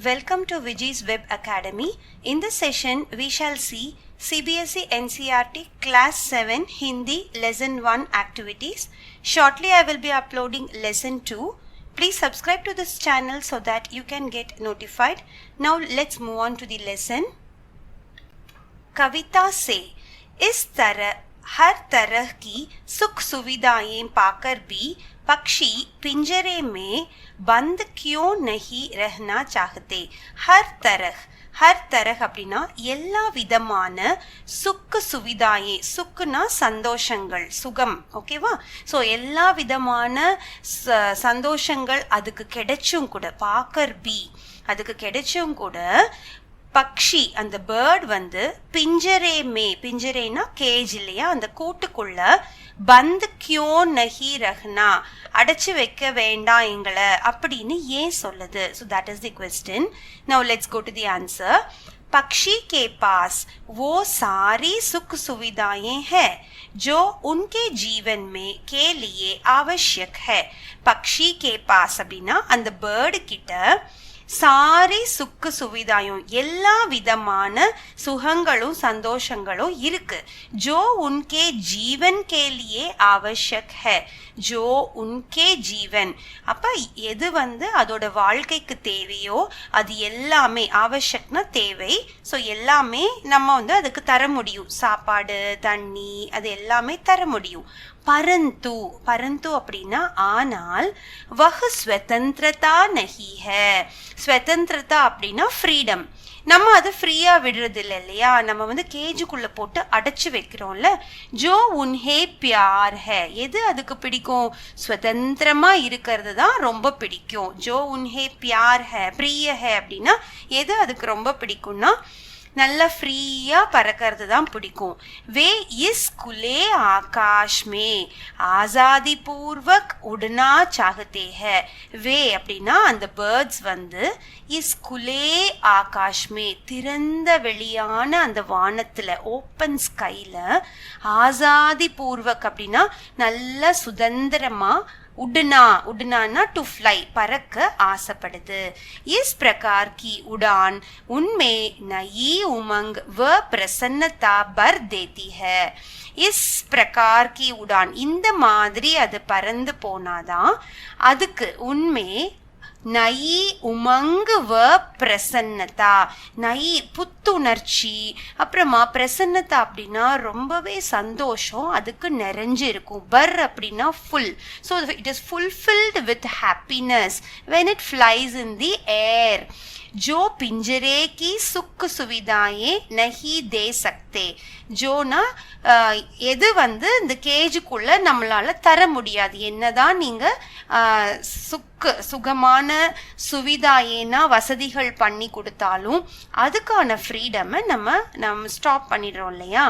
Welcome to Viji's Web Academy. In this session, we shall see CBSE NCERT Class 7 Hindi Lesson 1 activities. Shortly, I will be uploading Lesson 2. Please subscribe to this channel so that you can get notified. Now, let's move on to the lesson. कविता से इस तरह हर तरह की सुख सुविधाएं पाकर भी पक्षी पिंजरे में बंद क्यों नहीं रहना चाहते. हर तरह அப்படினா எல்லா விதமான சுக்கு சுவிதாயே, சுக்குனா சந்தோஷங்கள், சுகம், ஓகேவா? ஸோ எல்லா விதமான சந்தோஷங்கள் அதுக்கு கிடைச்சும் கூட, பாக்கர் பி அதுக்கு கிடைச்சும் கூட பக்ஷி அந்த பேர்ட் வந்து பிஞ்சரேனா கேஜ் இல்லையா, அந்த கூட்டுக்குள்ள பந்த் கியோ நஹி ரஹ்னா, அடைச்சு வைக்க வேண்டாம் எங்களை அப்படின்னு ஏன் சொல்லுது? So that is the question. Now let's go to the answer. पक्षी के पास वो सारी सुख सुविधाएं हैं जो उनके जीवन में के लिए आवश्यक है. पक्षी के पास அப்படின்னா அந்த பேர்டு கிட்ட சாரி சுக்கு சுவிதாயும் எல்லா விதமான சுகங்களும் சந்தோஷங்களும் இருக்கு. ஜோ உன்கே ஜீவன் கே லியே ஆவஷ்யக் ஹை. ஜோ உன்கே ஜீவன், அப்ப எது வந்து அதோட வாழ்க்கைக்கு தேவையோ அது எல்லாமே, ஆவஷ்யக்னா தேவை, ஸோ எல்லாமே நம்ம வந்து அதுக்கு தர முடியும். சாப்பாடு, தண்ணி, அது எல்லாமே தர முடியும். பரந்து அப்படின்னா ஆனால் வஹ் ஸ்வதந்திரதா நஹி ஹை. ஸ்வதந்திரதா அப்படின்னா ஃப்ரீடம். நம்ம அதை ஃப்ரீயா விடுறது இல்லை இல்லையா, நம்ம வந்து கேஜுக்குள்ள போட்டு அடைச்சு வைக்கிறோம்ல. ஜோ உன்ஹே பியார் ஹை, எது அதுக்கு பிடிக்கும்? ஸ்வதந்திரமா இருக்கிறது தான் ரொம்ப பிடிக்கும். ஜோ உன்ஹே பியார் ஹை, பிரிய ஹை அப்படின்னா எது அதுக்கு ரொம்ப பிடிக்கும்னா நல்லா ஃப்ரீயா பறக்கிறது தான் பிடிக்கும். வே இஸ் குலே ஆகாஷ் மே ஆசாதி பூர்வக் உடனா சாகத்தே ஹை. வே அப்படின்னா அந்த பேர்ட்ஸ் வந்து இஸ் குலே ஆகாஷ் மே திறந்த வெளியான அந்த வானத்துல, ஓப்பன் ஸ்கைல, ஆசாதி பூர்வக் அப்படின்னா நல்ல சுதந்திரமா, उड़ना टू फ्लाई, பறக்க ஆசைப்படுது. इस प्रकार की उड़ान उनमें नई उमंग व प्रसन्नता भर देती है. इस प्रकार की उड़ान, இந்த மாதிரி அது பறந்து போனாதான் அதுக்கு உண்மை நயி உமங்கு வ பிரசன்னதா, நயி புத்துணர்ச்சி, அப்புறமா பிரசன்னதா அப்படின்னா ரொம்பவே சந்தோஷம் அதுக்கு நிறைஞ்சு இருக்கும். பர் அப்படின்னா full, so it is fulfilled with happiness when it flies in the air. जो पिंजरे की सुख सुविधाएं नहीं दे सकते. ஜோனா எது வந்து இந்த கேஜுக்குள்ள நம்மளால தர முடியாது. என்னதான் நீங்க சுகமான சுவிதாயேனா வசதிகள் பண்ணி கொடுத்தாலும் அதுக்கான ஃப்ரீடமை நம்ம ஸ்டாப் பண்ணிடுறோம் இல்லையா.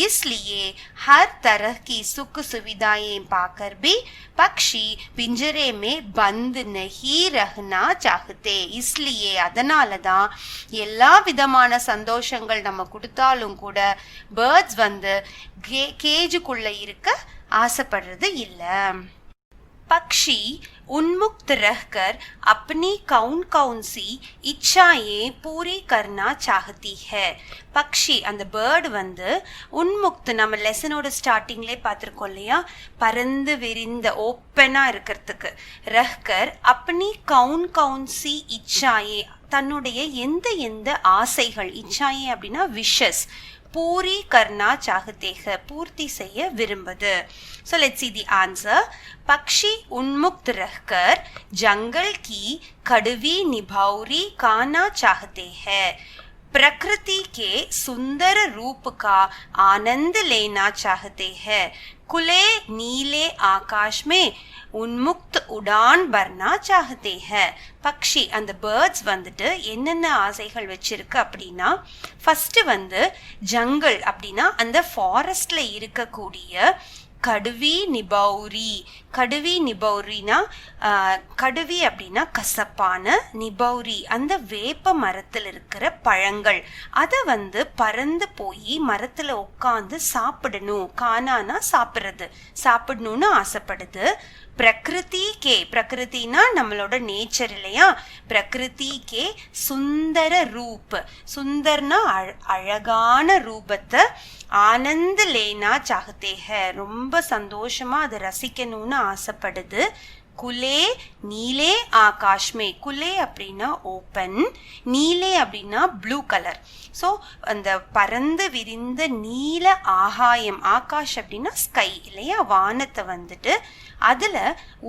इसलिए हर तरह की सुख सुविधाएं पाकर भी पक्षी पिंजरे में बंद नहीं रहना चाहते. इसलिए அதனாலதான் எல்லா விதமான சந்தோஷங்கள் நம்ம கொடுத்தாலும் கூட பேர்ட்ஸ் வந்து கேஜுக்குள்ள இருக்க ஆசைப்படுறது இல்ல. पक्षी उन्मुक्त रहकर अपनी कौन सी इच्छाएं पूरी करना चाहती है. பக்ஷி அந்த பேர்டு வந்து உன்முக்த், நம்ம லெசனோட ஸ்டார்டிங்லே பார்த்துருக்கோம் இல்லையா, பறந்து விரிந்த ஓப்பனா இருக்கிறதுக்கு. ரஹ்கர் அப்பனி கவுன் சி இச்சாயே, தன்னுடைய எந்த ஆசைகள், இச்சாயே அப்படின்னா விஷஸ், பூரி கர்னா சாகத்தேக பூர்த்தி செய்ய விரும்புது. So let's see the answer. पक्षी उन्मुक्त रहकर जंगल की कड़वी निभौरी खाना चाहते हैं. प्रकृति के सुंदर रूप का आनंद लेना चाहते हैं. खुले नीले आकाश में உன்முக்த் உடான் பர்னா சாகத்தே ஹை. பக்ஷி அந்த பேர்ட்ஸ் வந்துட்டு என்னென்ன ஆசைகள் வச்சிருக்கு அப்படின்னா, ஃபர்ஸ்ட் வந்து ஜங்கல் அப்படின்னா அந்த ஃபாரஸ்ட்ல இருக்கக்கூடிய கடுவி நிபௌரினா கடுவி அப்படின்னா கசப்பான, நிபௌரி அந்த வேப்ப மரத்தில் இருக்கிற பழங்கள், அதை வந்து பறந்து போய் மரத்துல உட்காந்து சாப்பிடணும். கானானா சாப்பிடணும்னு ஆசைப்படுது. பிரகிருதி கே, பிரகிருத்தினா நம்மளோட நேச்சர் இல்லையா, பிரகிருதி கே சுந்தர ரூப், சுந்தர்னா அழகான ரூபத்தை ஆனந்த் லேனா சாகத்தே ஹை, ரொம்ப சந்தோஷமா அதை ரசிக்கணும்னு ஆசைப்படுது. குலே நீலே ஆகாஷ்மே, குலே அப்படின்னா ஓப்பன், நீலே அப்படின்னா ப்ளூ கலர். ஸோ அந்த பறந்து விரிந்த நீல ஆகாயம், ஆகாஷ் அப்படின்னா ஸ்கை இல்லையா, வானத்தை வந்துட்டு அதுல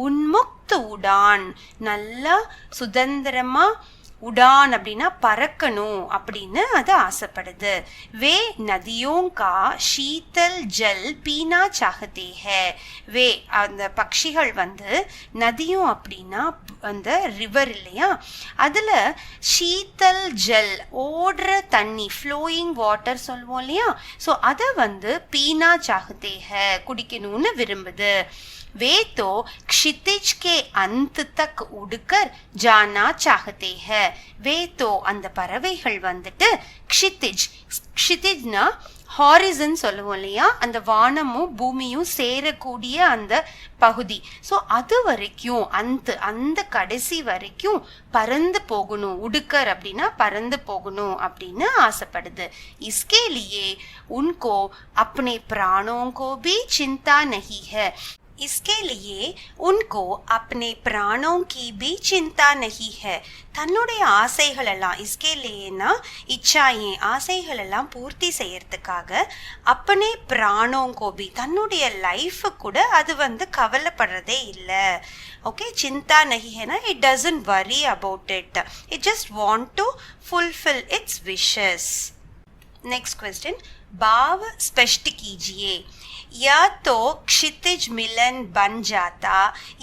உன்முக்த உடான், நல்லா சுதந்திரமா, உடான் அப்படின்னா பறக்கணும் அப்படின்னு அது ஆசைப்படுது. வே நதியோं का शीतल जल पीना चाहते हैं, வே அந்த பட்சிகள் வந்து நதியும் அப்படின்னா அந்த ரிவர் இல்லையா, அதுல ஷீத்தல் ஜல் ஓடுற தண்ணி, ஃப்ளோயிங் வாட்டர் சொல்லுவோம் இல்லையா, ஸோ அதை வந்து பீனா சாகத்தே ஹை குடிக்கணும்னு விரும்புது. वे तो क्षितिज के अंत तक उड़कर जाना चाहते हैं, वे तो அந்த பறவைகள் வந்துட்டு क्षितिज, क्षितिஜ்னா ஹாரிசன் சொல்லுவோம் இல்லையா, அந்த வானமும் பூமியும் சேரக்கூடிய அந்த பகுதி. ஸோ அது வரைக்கும் அந்த கடைசி வரைக்கும் பறந்து போகணும், உடுக்கர் அப்படின்னா பறந்து போகணும் அப்படின்னு ஆசைப்படுது. इसके लिए उनको अपने प्राणों को भी चिंता नहीं है, इसके लिए उनको अपने प्राणों की भी चिंता नहीं है, தன்னுடைய ஆசைகள் எல்லாம், इसके लिएனா இச்சாயே ஆசைகள் எல்லாம் பூர்த்தி செய்யறதுக்காக अपने प्राणों को भी தன்னுடைய லைஃப் கூட அது வந்து கவலைப்படுறதே இல்லை. ஓகே, चिंता नहीं है ना, it doesn't worry about it, it just want to fulfill its wishes. Next question, भाव स्पष्ट कीजिए, या तो क्षितिज मिलन बन जाता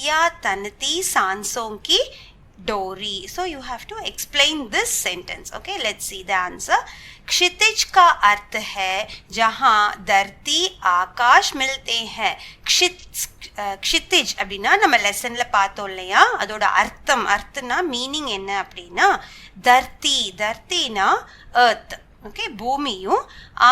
या तनती सांसों की डोरी. So you have to explain this sentence. Okay, let's see the answer. क्षितिज का अर्थ है जहाँ धरती आकाश मिलते हैं. क्षितिज அப்படின்னா நம்ம லெசன்ல பார்த்தோம் இல்லையா, அதோட அர்த்தம்னா மீனிங் என்ன அப்படின்னா, தர்த்தினா எர்த், ஓகே, பூமியும்,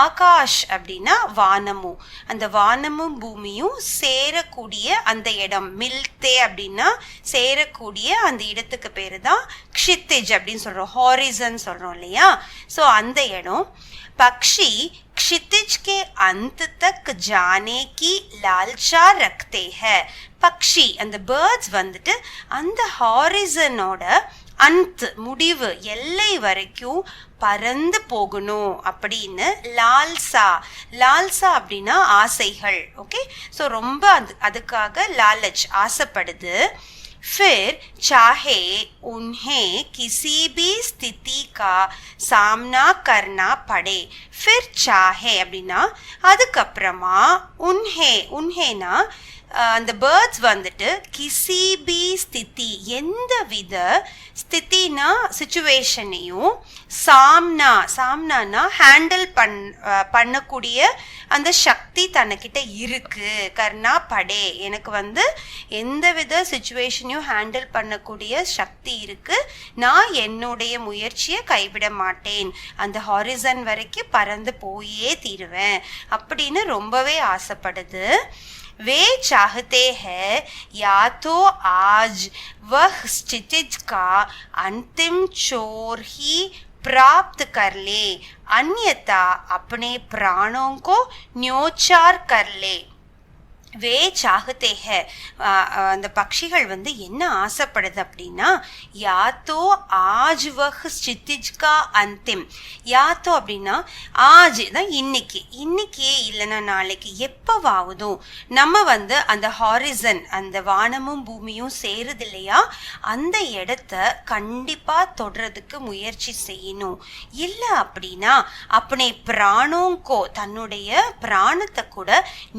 ஆகாஷ் அப்படின்னா வானமும், அந்த வானமும் பூமியும் சேரக்கூடிய அந்த இடம், மில்தே அப்படின்னா சேரக்கூடிய அந்த இடத்துக்கு பேரு தான் க்ஷித்திஜ் அப்படின்னு சொல்றோம், ஹாரிசன் சொல்றோம் இல்லையா. ஸோ அந்த இடம். पक्षी क्षितिज के अंत तक जाने की लालसा रखते हैं. पक्षी அந்த பேர்ட்ஸ் வந்துட்டு அந்த ஹாரிசனோட அந்த முடிவு எல்லை வரைக்கும் பறந்து போகணும் அப்படின்னு லால்சா அப்படின்னா ஆசைகள். ஓகே, ஸோ ரொம்ப அதுக்காக லாலச் ஆசைப்படுது. फिर चाहे उन्हें किसी भी स्थिति का सामना करना पड़े. फिर चाहे அப்படின்னா அதுக்கப்புறமா உன்ஹேனா அந்த பேர்ட்ஸ் வந்துட்டு கிசி பி ஸ்திதி, எந்த வித ஸ்திதினா சிச்சுவேஷனையும், சாம்னானா ஹேண்டில் பண்ணக்கூடிய அந்த சக்தி தன்கிட்ட இருக்கு. கர்ணா படே, எனக்கு வந்து எந்த வித சிச்சுவேஷனையும் ஹேண்டில் பண்ணக்கூடிய சக்தி இருக்கு, நான் என்னுடைய முயற்சியை கைவிட மாட்டேன், அந்த ஹாரிசன் வரைக்கும் பறந்து போயே தீருவேன் அப்படின்னு ரொம்பவே ஆசைப்படுது. वे चाहते हैं या तो आज वह क्षितिज का अंतिम छोर ही प्राप्त कर ले, अन्यथा अपने प्राणों को न्योचार कर ले. வே சாகத்தே ஹே, அந்த பட்சிகள் வந்து என்ன ஆசைப்படுது அப்படின்னா, யாத்தோ ஆஜ் வஹ் ஸ்திதிஜ் கா அந்திம், யாத்தோ அப்படின்னா ஆஜ் தான் இன்னைக்கே இல்லைன்னா நாளைக்கு, எப்பவாவதும் நம்ம வந்து அந்த ஹாரிசன், அந்த வானமும் பூமியும் சேருது இல்லையா, அந்த இடத்த கண்டிப்பா தொடறதுக்கு முயற்சி செய்யணும். இல்லை அப்படின்னா அப்பனே பிராணோங்கோ, தன்னுடைய பிராணத்தை கூட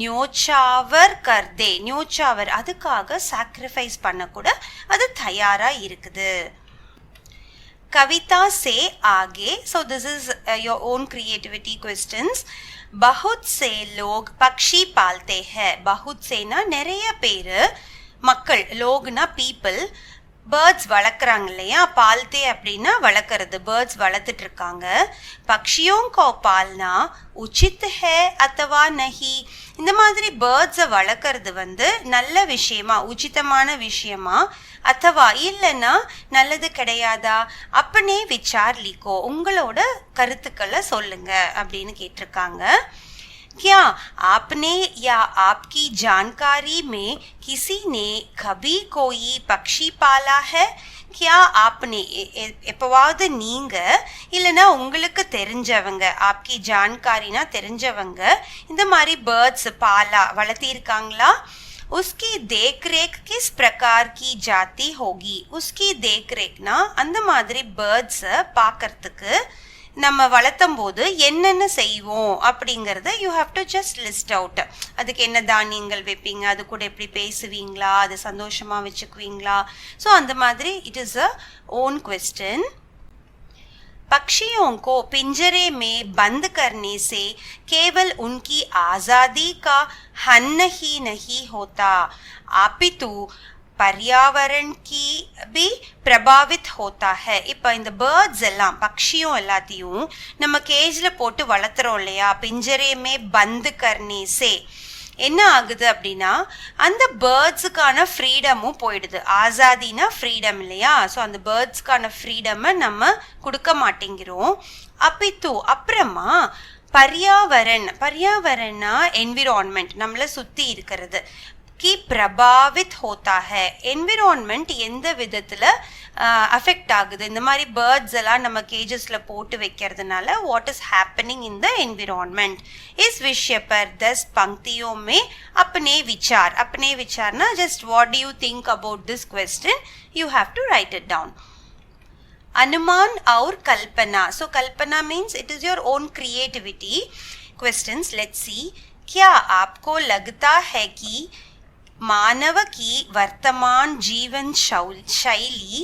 நியோச்சாவர் கர்தே, நியோச்சாவர் அதுக்காக சாக்ரிஃபைஸ் பண்ண கூட அது தயாரா இருக்குது. कविता से आगे, so this is your own creativity questions. बहुत से लोग पक्षी पालते हैं. बहुत से ना நிறைய பேரு, மக்கள், லோக்னா பீப்புள், பேர்ட்ஸ் வளர்க்குறாங்க இல்லையா, பால்தே அப்படின்னா வளர்க்குறது, பேர்ட்ஸ் வளர்த்துட்டு இருக்காங்க. பக்ஷியோं को पालना उचित है अथवा नहीं, இந்த மாதிரி பேர்ட்ஸை வளர்க்குறது வந்து நல்ல விஷயமா, உச்சிதமான விஷயமா, அத்தவா இல்லைன்னா நல்லது கிடையாதா? அப்பனே விசார் லிக்கோ, உங்களோட கருத்துக்களை சொல்லுங்க அப்படின்னு கேட்டிருக்காங்க. क्या आपने या आपकी जानकारी में किसी ने कभी कोई पक्षी पाला है? क्या आपने எப்பவாவது நீங்க இல்லைன்னா உங்களுக்கு தெரிஞ்சவங்க, ஆப்கி ஜான்காரினா தெரிஞ்சவங்க, இந்த மாதிரி பேர்ட்ஸ் பாலா வளர்த்திருக்காங்களா? उसकी देख रेख किस प्रकार की जाती होगी? उसकी देख रेखना அந்த மாதிரி பேர்ட்ஸை பார்க்கறதுக்கு நம்ம வளர்த்தும் போது என்னென்ன செய்வோம் அப்படிங்கிறத you have to just list out. அதுக்கு என்ன தானியங்கள் வைப்பீங்க, அது கூட எப்படி பேசுவீங்களா, அது சந்தோஷமாக வச்சுக்குவீங்களா? ஸோ அந்த மாதிரி it is a own question. पक्षियों को पिंजरे में बंद करने से केवल उनकी आज़ादी का हनन ही नहीं होता, अपितु पर्यावरण की भी प्रभावित होता है. இப்போ இந்த பேர்ட்ஸ் எல்லாம், பக்ஷியும் எல்லாத்தையும் நம்ம கேஜில் போட்டு வளர்த்துறோம் இல்லையா, பிஞ்சரேமே பந்து கர்னேசே, என்ன ஆகுது அப்படின்னா அந்த பேர்ட்ஸுக்கான ஃப்ரீடமும் போயிடுது. ஆசாதினா ஃப்ரீடம் இல்லையா? ஸோ அந்த பேர்ட்ஸ்க்கான ஃப்ரீடமை நம்ம கொடுக்க மாட்டேங்கிறோம். அப்பித்து அப்புறமா பர்யாவரன்னா என்விரான்மெண்ட், நம்மளை சுற்றி இருக்கிறது, की प्रभावित होता है. एनवायरमेंट எந்த விதத்துல அஃபெக்ட் ஆகுது, இந்த மாதிரி பேர்ட்ஸ் எல்லாம் நம்ம கேஜஸ்ல போட்டு வைக்கிறதுனால what is happening in the environment. इस विषय पर 10 पंक्तियों में अपने विचारना just what do you think about this question, you have to write it down. अनुमान और कल्पना. So Kalpana means it is your own creativity. Questions, let's see. क्या आपको लगता है कि मानव की वर्तमान जीवन शैली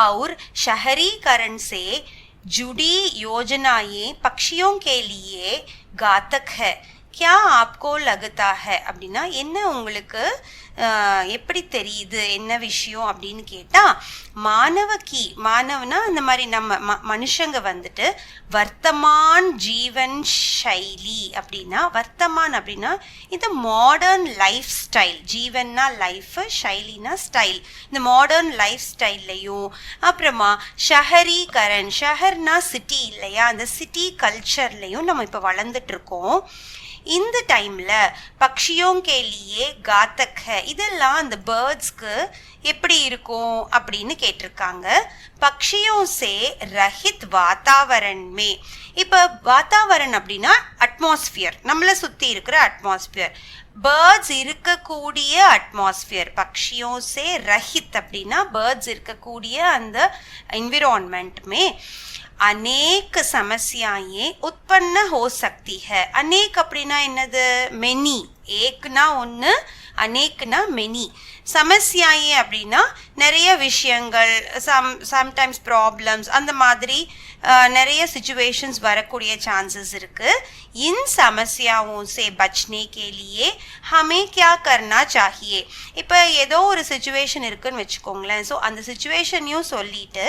और शहरीकरण से जुड़ी योजनाएं पक्षियों के लिए घातक है? क्या आपको लगता है அப்படின்னா என்ன உங்களுக்கு எப்படி தெரியுது, என்ன விஷயம் அப்படின்னு கேட்டா, மானவனா இந்த மாதிரி நம்ம மனுஷங்க வந்துட்டு வர்த்தமான் ஜீவன் ஷைலி அப்படின்னா, வர்த்தமான் அப்படின்னா இந்த மாடர்ன் லைஃப் ஸ்டைல், ஜீவன்னா லைஃப், ஷைலினா ஸ்டைல், இந்த மாடர்ன் லைஃப் ஸ்டைல்லையும் அப்புறமா ஷஹரீகரன், ஷஹர்னா சிட்டி இல்லையா, அந்த சிட்டி கல்ச்சர்லையும் நம்ம இப்போ வளர்ந்துட்டு இருக்கோம். இந்த டைம்ல பக்ஷியோं के लिए घातक है, இதெல்லாம் அந்த பேர்ட்ஸ்க்கு எப்படி இருக்கும் அப்படின்னு கேட்டிருக்காங்க. பக்ஷியோं से रहित वातावरण में, இப்போ வாத்தாவரண் அப்படின்னா அட்மாஸ்பியர், நம்மளை சுற்றி இருக்கிற அட்மாஸ்பியர், பேர்ட்ஸ் இருக்கக்கூடிய அட்மாஸ்பியர். பக்ஷியோं से रहित அப்படின்னா பேர்ட்ஸ் இருக்கக்கூடிய அந்த என்விரான்மெண்ட் में अनेक समस्याएं उत्पन्न हो सकती है. अनेक அப்படின்னா என்னது, மெனி, ஏக்னா ஒன்று, அநேக்னா மெனி. சமஸ்யாயே அப்படின்னா நிறைய விஷயங்கள், சம்டைம்ஸ் ப்ராப்ளம்ஸ், அந்த மாதிரி நிறைய சிச்சுவேஷன்ஸ் வரக்கூடிய சான்சஸ் இருக்கு. इन समस्याओं से बचने के लिए हमें क्या करना चाहिए? இப்போ ஏதோ ஒரு சிச்சுவேஷன் இருக்குன்னு வச்சுக்கோங்களேன். ஸோ அந்த சிச்சுவேஷனையும் சொல்லிட்டு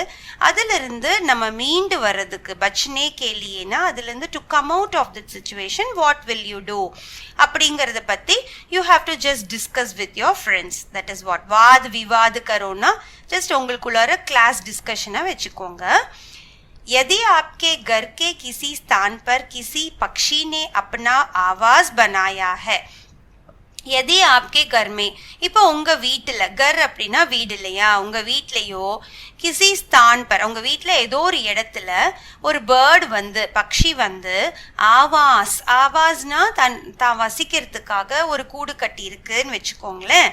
அதிலிருந்து நம்ம மீண்டு வர்றதுக்கு, பச்னே கேலியேனா அதிலிருந்து to come out of the situation what will you do அப்படிங்கிறத பற்றி you have to just discuss with your friends. That is what வாத் விவாது கரோனா, ஜஸ்ட் உங்களுக்குள்ளார கிளாஸ் டிஸ்கஷனை வச்சுக்கோங்க. यदि आपके घर के किसी स्थान पर किसी पक्षी ने अपना आवाज बनाया है, यदि आपके घर में, இப்போ உங்க வீட்டுல, கர் அப்படின்னா வீடு இல்லையா, உங்க வீட்லயோ கிசி ஸ்தான் பர், உங்க வீட்டுல ஏதோ ஒரு இடத்துல ஒரு பேர்டு வந்து, பக்ஷி வந்து ஆவாஸ்னா தான் வசிக்கிறதுக்காக ஒரு கூடு கட்டி இருக்குன்னு வச்சுக்கோங்களேன்.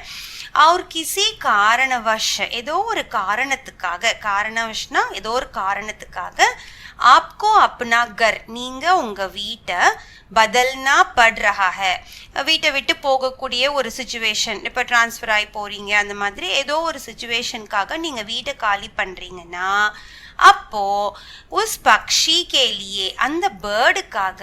और किसी कारणवश, ஏதோ ஒரு காரணத்துக்காக, காரணவஷ்னா ஏதோ ஒரு காரணத்துக்காக, आपको अपना घर, நீங்க உங்க வீட்டை பதல்னா பட் ரஹா ஹை, வீட்டை விட்டு போகக்கூடிய ஒரு சிச்சுவேஷன், இப்போ டிரான்ஸ்ஃபர் ஆகி போறீங்க, அந்த மாதிரி ஏதோ ஒரு சிச்சுவேஷனுக்காக நீங்க வீட்டை காலி பண்றீங்கன்னா, அப்போ உஸ் பக்ஷி கேலியே, அந்த பேர்டுக்காக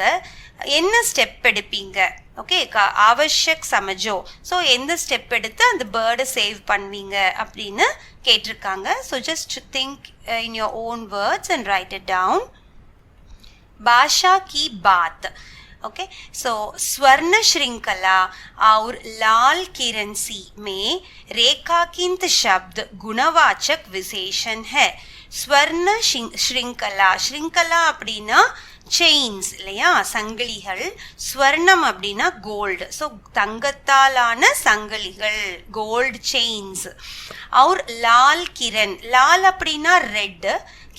என்ன ஸ்டெப் எடுப்பீங்க? ஓகே, ஆவஷ்யக் சமஜோ, ஸோ எந்த ஸ்டெப் எடுத்து அந்த பேர்டை சேவ் பண்ணுவீங்க அப்படின்னு கேட்டிருக்காங்க. So just think in your own words and write it down. பாஷா கி பாத், ओके सो स्वर्ण श्रृंखला और लाल किरण सी में रेखांकित शब्द गुणवाचक विशेषण है स्वर्ण श्रृंखला श्रृंखला அப்படினா செயின்ஸ் இல்லையா சங்கிலிகள் ஸ்வர்ணம் அப்படினா கோல்ட் சோ தங்கத்தாலான சங்கிலிகள் கோல்ட் செயின்ஸ் और लाल किरण लाल அப்படினா ரெட்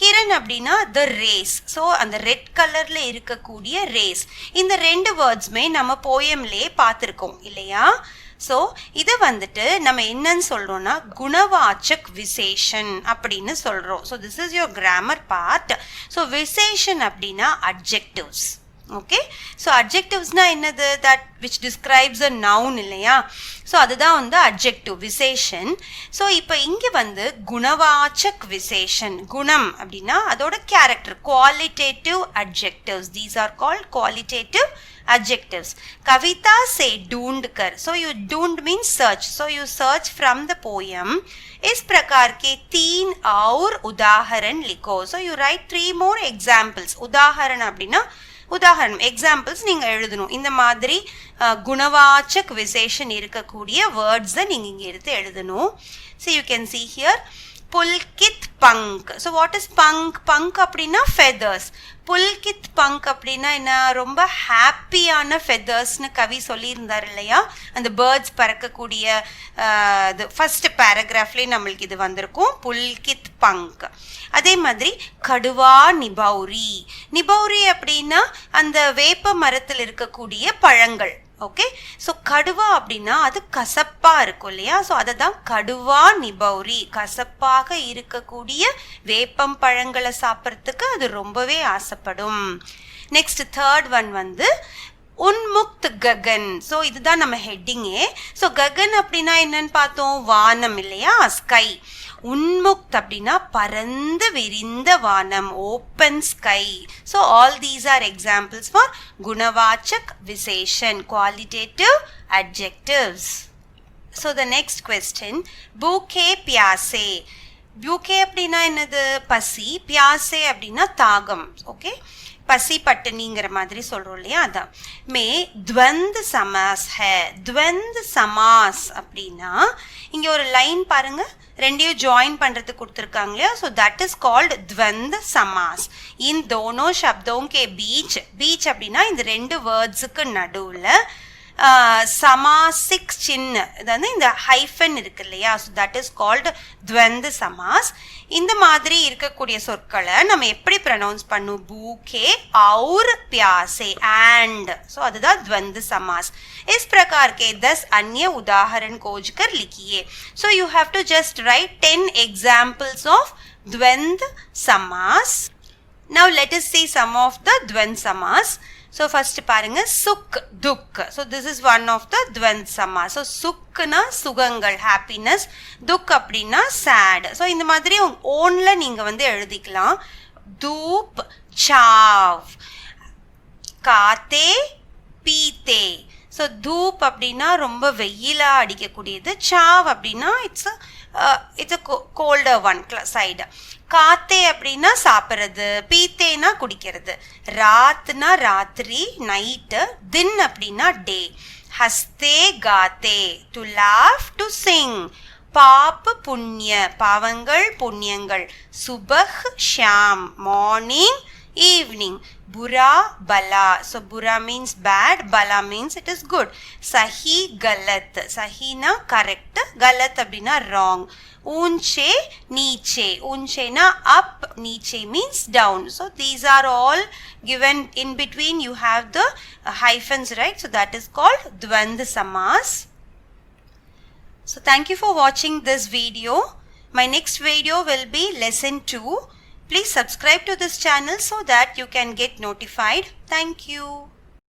கிரண் அப்படினா the race சோ அந்த ரெட் கலர்ல இருக்கக்கூடிய ரேஸ் இந்த ரெண்டு வேர்ட்ஸ்மே நம்ம போயம்லயே பார்த்திருக்கோம் இல்லையா சோ இது வந்துட்டு நம்ம என்னன்னு சொல்றோம்னா குணவாச்சக் விசேஷன் அப்படினு சொல்றோம் so this is your grammar part so விசேஷன் அப்படினா adjectives okay so adjectives na என்னது that which describes a noun இல்லையா so அதுதான் வந்து adjective விசேஷன் so இப்போ இங்க வந்து குணவாச்சக் விசேஷன் குணம் அப்படினா அதோட character qualitative adjectives these are called qualitative adjectives kavita say ढूंढ कर so you ढूंढ means search so you search from the poem इस प्रकार के 3 और उदाहरण लिखो so you write 3 more examples उदाहरण அப்படினா உதாரணம் எக்ஸாம்பிள்ஸ் நீங்க எழுதணும் இந்த மாதிரி குணவாச்சக் விசேஷன் இருக்கக்கூடிய வேர்ட்ஸ் நீங்க இங்க எடுத்து எழுதணும் so you can see here Pulkit bunk so what is punk punk அப்படினா feathers புல்கித் பங்க் அப்படினா என்ன ரொம்ப ஹாப்பியான feathersனு கவி சொல்லி இருந்தார் இல்லையா அந்த பேர்ட்ஸ் பறக்கக்கூடிய ஃபர்ஸ்ட் பாராகிராஃப்லயே நமக்கு இது வந்திருக்கும் புல்கித் பங்க் அதே மாதிரி கடுவா நிபௌரி நிபௌரி அப்படினா அந்த வேப்ப மரத்தில் இருக்கக்கூடிய பழங்கள் ஓகே சோ கடுவா அப்படினா அது கசப்பா இருக்கும் இல்லையா சோ அததான் கடுவா நிபௌரி கசப்பாக இருக்கக்கூடிய வேப்பம் பழங்களை சாப்பிடுறதுக்கு அது ரொம்பவே ஆசைப்படும் நெக்ஸ்ட் தேர்ட் ஒன் வந்து உன்முக்த் ககன் சோ இதுதான் நம்ம ஹெட்டிங்கே சோ ககன் அப்படினா என்னன்னு பார்த்தோம் வானம் இல்லையா ஸ்கை உன்முக்த் அப்படினா பரந்து விரிந்த வானம் open sky so all these are examples for gunavachak viseshan qualitative adjectives so the next question bhooke pyase bhooke அப்படினா என்னது பசி pyase அப்படினா தாகம் ஓகே பசி பட்டினிங்கிற மாதிரி சொல்றோம் இல்லையா அதான் மே द्वंद समास है द्वंद समास அப்படினா இங்க ஒரு லைன் பாருங்க ரெண்டையும் ஜாயின் பண்றதுக்கு கொடுத்திருக்காங்க இல்லையா so that is called द्वंद समास इन दोनों शब्दों के बीच बीच அப்படினா இந்த ரெண்டு வேர்ட்ஸ்க்கு நடுவுல समासिक चिन्ह அதாவது இந்த ஹைஃபன் இருக்கு இல்லையா so that is called द्वंद समास இந்த மாதிரி இருக்கக்கூடிய சொற்களை நம்ம எப்படி ப்ரொனவுன்ஸ் பண்ணும் bouquet और प्यासे and so அதுதான் द्वंद समास इस प्रकार के 10 अन्य उदाहरण खोजकर लिखिए so you have to just write 10 examples of द्वंद समास now let us see some of the द्वंद समास so first பாருங்க சுக் துக் so this is one of the द्वंद समास so சுக்னா சுகங்கள் happiness துக் அப்படினா sad so இந்த மாதிரி ஓன்ல நீங்க வந்து எழுதிக்கலாம் धूप छाव காத்தே பீத்தே so धूप அப்படினா ரொம்ப வெயிலா அடிக்கக்கூடியது छाव அப்படினா it's a colder one side காத்தே அப்படினா சாப்பிடுறது பீத்தேனா குடிக்கிறது ராத்னா ராத்திரி நைட் தின் அப்படினா டே ஹஸ்தே காத்தே டு லாஃப் டு சிங் பாப் புண்ணிய பாவங்கள் புண்ணியங்கள் சுபஹ் ஷாம் மார்னிங் evening बुरा bala so बुरा means bad bala means it is good sahi galat sahi na correct galat abdina wrong unche niche unche na up niche means down so these are all given in between you have the hyphens right so that is called द्वंद समास so thank you for watching this video my next video will be lesson 2 please subscribe to this channel so that you can get notified thank you